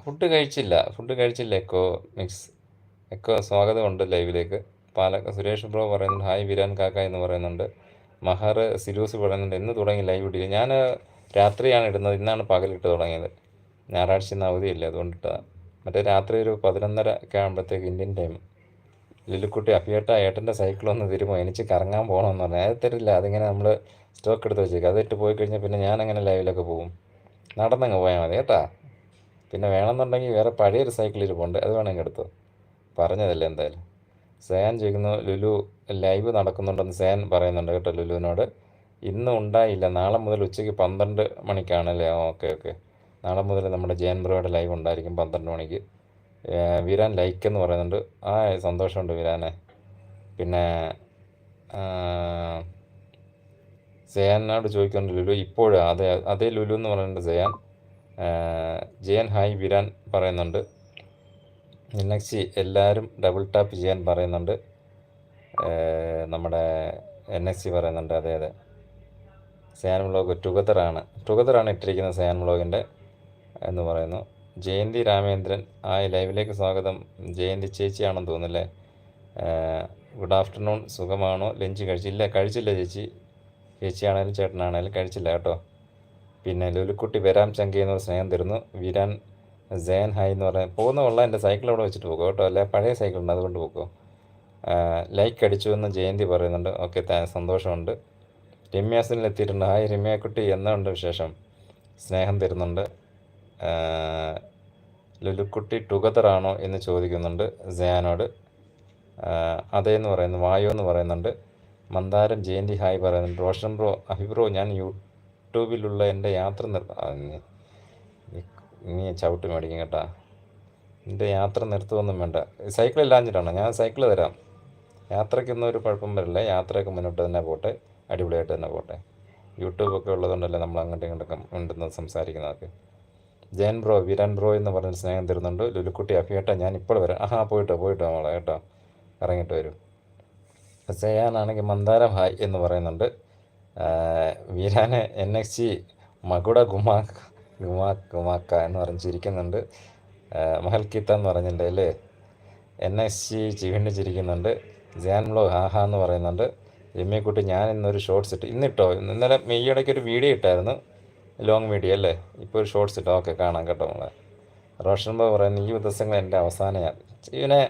Food കഴിച്ചില്ല. Echo സ്വാഗതമുണ്ട് ലൈവിലേക്ക്. Suresh bro പറയുന്നുണ്ട് ഹായ് വിരാൻ കാക്ക എന്ന് പറയുന്നുണ്ട്. മഹർ സിലൂസ് പറയുന്നുണ്ട് എന്ന് തുടങ്ങി ലൈവ് ഇട്ടില്ല. ഞാൻ രാത്രിയാണ് ഇടുന്നത്, ഇന്നാണ് പകലിട്ട് തുടങ്ങിയത്. ഞായറാഴ്ച ഇന്ന് അവധിയില്ല, അതുകൊണ്ടിട്ടാ. മറ്റേ രാത്രി ഒരു 11:30 ഒക്കെ ആകുമ്പോഴത്തേക്ക് ഇന്ത്യൻ ടൈം. ലില്ലിക്കുട്ടി ഏട്ടൻ്റെ സൈക്കിളൊന്ന് തരുമോ, എനിക്ക് കറങ്ങാൻ പോകണമെന്ന് പറഞ്ഞു. അത് തരില്ല, അതിങ്ങനെ നമ്മൾ സ്റ്റോക്ക് എടുത്ത് വെച്ചേക്കും. അതിട്ട് പോയി കഴിഞ്ഞാൽ പിന്നെ ഞാനങ്ങനെ ലൈവിലൊക്കെ പോകും. നടന്നങ്ങ് പോയാൽ മതി കേട്ടാ. പിന്നെ വേണമെന്നുണ്ടെങ്കിൽ വേറെ പഴയൊരു സൈക്കിൾ ഇരിപ്പുണ്ട്, അത് വേണമെങ്കിൽ എടുത്തോ. പറഞ്ഞതല്ലേ എന്തായാലും. സേൻ ചോദിക്കുന്നു ലുലു ലൈവ് നടക്കുന്നുണ്ടെന്ന് സേൻ പറയുന്നുണ്ട് കേട്ടോ ലുലുവിനോട്. ഇന്ന് ഉണ്ടായില്ല, നാളെ മുതൽ ഉച്ചയ്ക്ക് 12 മണിക്കാണല്ലേ? Okay okay. നാളെ മുതൽ നമ്മുടെ ജയൻ ബ്രോയുടെ ലൈവ് ഉണ്ടായിരിക്കും 12 മണിക്ക്. വീരാൻ ലൈക്ക് എന്ന് പറയുന്നുണ്ട്. സന്തോഷമുണ്ട് വീരാനെ. പിന്നെ സേനോട് ചോദിക്കുന്നുണ്ട് ലുലു ഇപ്പോഴും അതേ ലുലു എന്ന് പറയുന്നുണ്ട് സേൻ. ജയൻ ഹായ് വിരാൻ പറയുന്നുണ്ട്. നെക്സ്റ്റ് എല്ലാവരും ഡബിൾ ടാപ്പ് ചെയ്യാൻ പറയുന്നുണ്ട്. നമ്മുടെ NXC പറയുന്നുണ്ട്. അതെ അതെ, സേൻ വ്ളോഗ് ടുഗദറാണ് ഇട്ടിരിക്കുന്നത് സേൻ വ്ളോഗിൻ്റെ എന്ന് പറയുന്നു. ജയന്തി രാമേന്ദ്രൻ ലൈവിലേക്ക് സ്വാഗതം. ജയന്തി ചേച്ചിയാണെന്ന് തോന്നുന്നല്ലേ. ഗുഡ് ആഫ്റ്റർനൂൺ, സുഖമാണോ? ലഞ്ച് കഴിച്ചില്ല ചേച്ചിയാണേലും ചേട്ടനാണേലും കഴിച്ചില്ല കേട്ടോ. പിന്നെ ലുലുക്കുട്ടി വരാം ചങ്കി എന്ന് സ്നേഹം തരുന്നു. വീരാൻ സേൻ ഹായ് എന്ന് പറയാൻ പോകുന്ന എൻ്റെ സൈക്കിൾ അവിടെ വെച്ചിട്ട് പോകും കേട്ടോ. അല്ലെ പഴയ സൈക്കിളുണ്ട്, അതുകൊണ്ട് പോകും. ലൈക്ക് അടിച്ചു എന്ന് ജയന്തി പറയുന്നുണ്ട്. ഓക്കെ, സന്തോഷമുണ്ട്. രമ്യാസിനിൽ എത്തിയിട്ടുണ്ട്. ഹായ് രമ്യാക്കുട്ടി, എന്തുണ്ട് വിശേഷം? സ്നേഹം തരുന്നുണ്ട്. ലുലുക്കുട്ടി ടുഗദറാണോ എന്ന് ചോദിക്കുന്നുണ്ട് സേനോട്. അതേന്ന് പറയുന്നു. വായോ എന്ന് പറയുന്നുണ്ട്. മന്ദാരം ജയന്തി ഹായ് പറയുന്നുണ്ട്. റോഷൻ ബ്രോ അഭിബ്രോ ഞാൻ യൂട്യൂബിലുള്ള എൻ്റെ യാത്ര നീ ചവിട്ട് മേടിക്കും കേട്ടാ. എൻ്റെ യാത്ര നിർത്തുമൊന്നും വേണ്ട. സൈക്കിൾ ഇല്ലാഞ്ഞിട്ടാണോ? ഞാൻ സൈക്കിൾ തരാം. യാത്രയ്ക്കൊന്നും ഒരു കുഴപ്പം വരില്ല. യാത്രയൊക്കെ മുന്നോട്ട് തന്നെ പോട്ടെ, അടിപൊളിയായിട്ട് തന്നെ പോട്ടെ. യൂട്യൂബൊക്കെ ഉള്ളതുകൊണ്ടല്ലേ നമ്മൾ അങ്ങോട്ടും ഇങ്ങോട്ടൊക്കെ ഉണ്ടെന്ന് സംസാരിക്കുന്നതൊക്കെ. ജയൻ ബ്രോ വീരാൻ ബ്രോ എന്ന് പറഞ്ഞ് സ്നേഹം തരുന്നുണ്ട്. ലുലുക്കുട്ടി അഭിയേട്ടാ ഞാൻ ഇപ്പോൾ വരാം. പോയിട്ടോ മോളെ കേട്ടോ, ഇറങ്ങിയിട്ട് വരും. ചെയ്യാനാണെങ്കിൽ മന്ദാരം ഹായ് എന്ന് പറയുന്നുണ്ട്. വീരാനെ NXC മകുട ഗുമാക്ക എന്ന് പറഞ്ഞ് ചിരിക്കുന്നുണ്ട്. മഹൽക്കീത്ത എന്ന് പറഞ്ഞിട്ടുണ്ട് അല്ലേ. NXC വീണ്ടും ചിരിക്കുന്നുണ്ട്. ജാൻ ബ്ലോ ഹാ എന്ന് പറയുന്നുണ്ട്. രമ്യക്കുട്ടി ഞാൻ ഇന്നൊരു ഷോർട്സ് ഇന്നിട്ടോ. ഇന്നലെ മെയ്യടയ്ക്ക് ഒരു വീഡിയോ ഇട്ടായിരുന്നു, ലോങ് വീഡിയോ അല്ലേ. ഇപ്പോൾ ഒരു ഷോർട്സ് ഇട്ടോ. ഓക്കെ, കാണാം കേട്ടോ മോളെ. റോഷൻ ബാബു പറയുന്നു ഈ ദിവസങ്ങൾ എൻ്റെ അവസാനമാണ്. ഇവനെ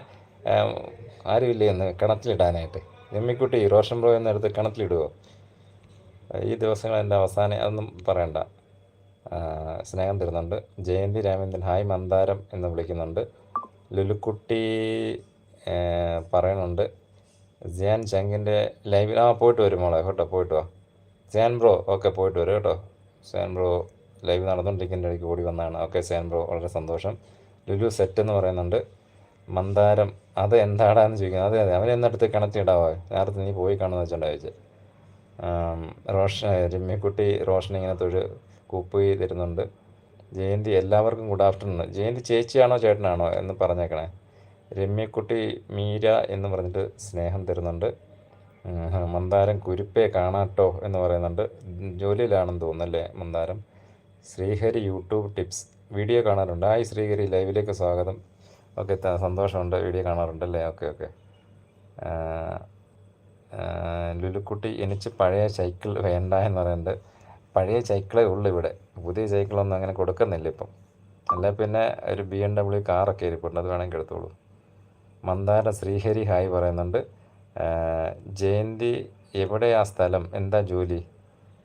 ആരുമില്ലേ എന്ന് കിണറ്റിലിടാനായിട്ട്. രമ്യക്കുട്ടി റോഷൻ ബ്രോ എന്നെടുത്ത് കിണറ്റിലിടുമോ? ഈ ദിവസങ്ങൾ എൻ്റെ അവസാനം, അതൊന്നും പറയണ്ട. സ്നേഹം തരുന്നുണ്ട്. ജയന്തി രാമേന്ദ്രൻ ഹായ് മന്ദാരം എന്ന് വിളിക്കുന്നുണ്ട്. ലുലുക്കുട്ടി പറയുന്നുണ്ട് ജിയാൻ ചങ്കിൻ്റെ ലൈവിൽ പോയിട്ട് വരും മോളെ കേട്ടോ, പോയിട്ട് വാ. സേൻ ബ്രോ ഓക്കെ, പോയിട്ട് വരും കേട്ടോ. സേൻ ബ്രോ ലൈവ് നടന്നുകൊണ്ടിരിക്കുന്ന ഇടയ്ക്ക് ഓടി വന്നതാണ്. ഓക്കെ സേൻ ബ്രോ, വളരെ സന്തോഷം. ലുലു സെറ്റ് എന്ന് പറയുന്നുണ്ട്. മന്ദാരം അത് എന്താടാന്ന് ചോദിക്കുന്നത്. അതെ അവനെന്നെടുത്ത് കിണറ്റിടാവോ? നേരത്തെ നീ പോയി കാണുമെന്ന് വെച്ചോണ്ടാ ചോദിച്ചത്. രമ്യക്കുട്ടി റോഷൻ ഇങ്ങനത്തെ ഒരു കൂപ്പ് തരുന്നുണ്ട്. ജയന്തി എല്ലാവർക്കും ഗുഡ് ആഫ്റ്റർനൂൺ. ജയന്തി ചേച്ചിയാണോ ചേട്ടനാണോ എന്ന് പറഞ്ഞേക്കണേ. രമ്യക്കുട്ടി മീര എന്ന് പറഞ്ഞിട്ട് സ്നേഹം തരുന്നുണ്ട്. മന്ദാരം കുരുപ്പേ കാണാട്ടോ എന്ന് പറയുന്നുണ്ട്. ജോലിയിലാണെന്ന് തോന്നുന്നല്ലേ Mandaram. Sreehari YouTube tips video കാണാറുണ്ട്. ഹായ് ശ്രീഹരി, ലൈവിലേക്ക് സ്വാഗതം. ഓക്കെ, സന്തോഷമുണ്ട്, വീഡിയോ കാണാറുണ്ടല്ലേ. Okay okay. ലുലുക്കുട്ടി എനിക്ക് പഴയ സൈക്കിൾ വേണ്ട എന്ന് പറയുന്നുണ്ട്. പഴയ സൈക്കിളേ ഉള്ളൂ ഇവിടെ, പുതിയ സൈക്കിളൊന്നും അങ്ങനെ കൊടുക്കുന്നില്ല ഇപ്പം. അല്ല പിന്നെ ഒരു BMW കാറൊക്കെ ഇരിപ്പുണ്ട്, അത് വേണമെങ്കിൽ എടുത്തോളൂ. മന്ദാര ശ്രീഹരി ഹായ് പറയുന്നുണ്ട്. ജയന്തി എവിടെയാ സ്ഥലം, എന്താ ജോലി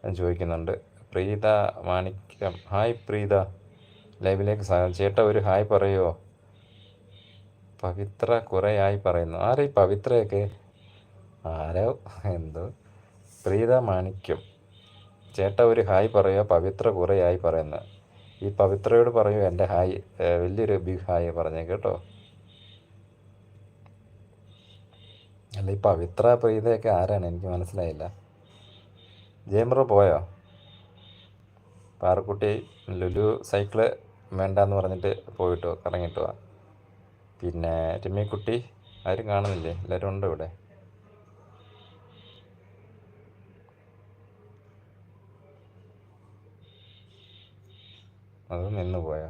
എന്ന് ചോദിക്കുന്നുണ്ട്. പ്രീത മാണിക്യം ഹായ് പ്രീത, ലൈവിലേക്ക് സ്വാഗതം. ചേട്ടാ ഒരു ഹായ് പറയുമോ? പവിത്ര കുറേ ആയി പറയുന്നു. ആരാ ഈ പവിത്രയൊക്കെ? ആരോ എന്തോ. പ്രീത മാണിക്യം ചേട്ടാ ഒരു ഹായ് പറയുമോ? പവിത്ര കുറേ ആയി പറയുന്നത്. ഈ പവിത്രയോട് പറയൂ എൻ്റെ ഹായ്, വലിയൊരു ബിഗ് ഹായ് പറഞ്ഞേ കേട്ടോ. അല്ല ഈ പവിത്ര പ്രീതയൊക്കെ ആരാണ്, എനിക്ക് മനസ്സിലായില്ല. ജയമ്പ്രോ പോയോ? പാറക്കുട്ടി ലുലു സൈക്കിള് വേണ്ടാന്ന് പറഞ്ഞിട്ട് പോയിട്ടോ, ഇറങ്ങിയിട്ട് വാ. പിന്നെ രമ്യക്കുട്ടി ആരും കാണുന്നില്ലേ? എല്ലാവരും ഉണ്ട് ഇവിടെ. അത് നിന്ന് പോയോ?